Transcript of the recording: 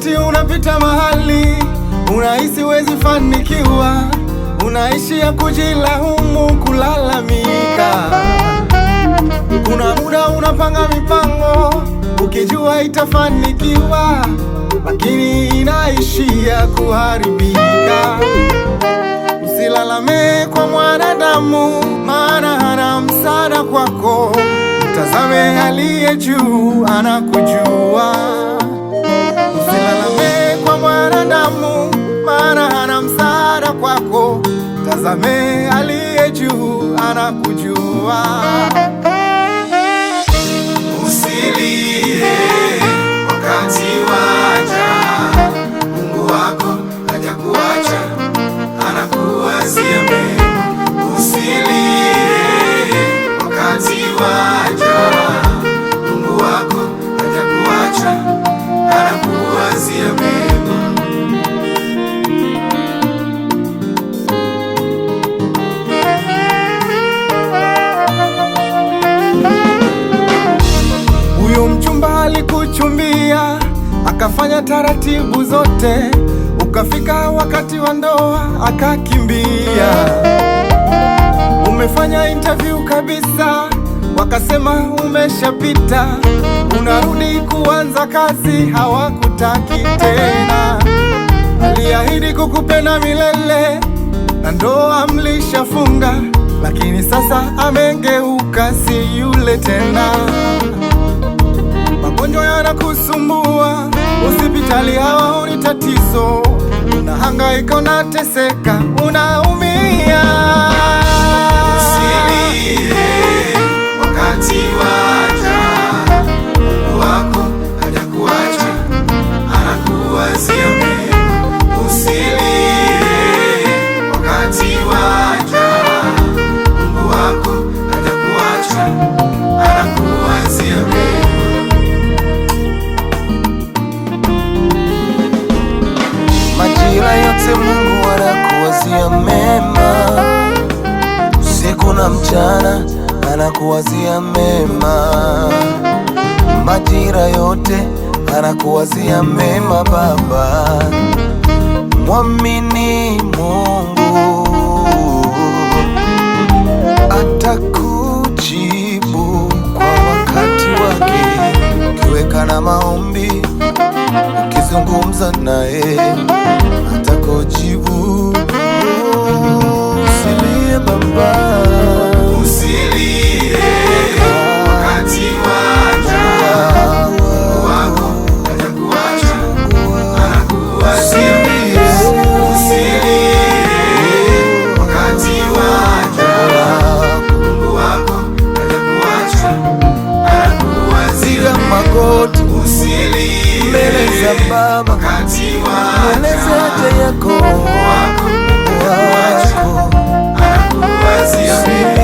wakati unapita mahali unahisi wezi fanikiwa, unaishi ya kujilaumu, kulalamika. Kuna muda unapanga mipango ukijua itafanikiwa, lakini inaishia kuharibika. Usilalame kwa mwanadamu, maana hana msaada kwako. Mtazame aliye juu, anakujua. Usilalame kwa mwanadamu, maana hana msaada kwako. Mtazame aliye juu, anakujua. Usilie wakati waja, Mungu wako hajakuacha, anakuwazia mema. Usilie wakati waja, Mungu wako hajakuacha, anakuwazia mema. Huyo mchumba alikuchumbia, akafanya taratibu zote, ukafika wakati wa ndoa akakimbia. Umefanya interview kabisa, wakasema umeshapita, unarudi kuanza kazi, hawakutaki tena. Aliahidi kukupenda milele na ndoa mlishafunga, lakini sasa amengeuka, si yule tena. Magonjwa yanakusumbua, hospitali hawaoni tatizo, unahangaika, unateseka, unaumia. Usilie wakati waja, Mungu wako hajakuacha, anakuwazia mema. Usilie wakati waja, Mungu wako hajakuacha, anakuwazia mema. Majira yote Mungu anakuwazia mema, usiku na mchana anakuwazia mema. Majira yote anakuwazia mema. Baba, mwamini Mungu, atakujibu kwa wakati wake. Ukiweka na maombi, ukizungumza naye atakujibu. Usilie baba, usilie wakati waja, Mungu wako hajakuacha, anakuwazia mema. Usilie wakati waja, Mungu wako hajakuacha, anakuwazia magoti usilie mbele za Baba, mweleze haja yako, Mungu wako hajakuacha, anakuwazia mema.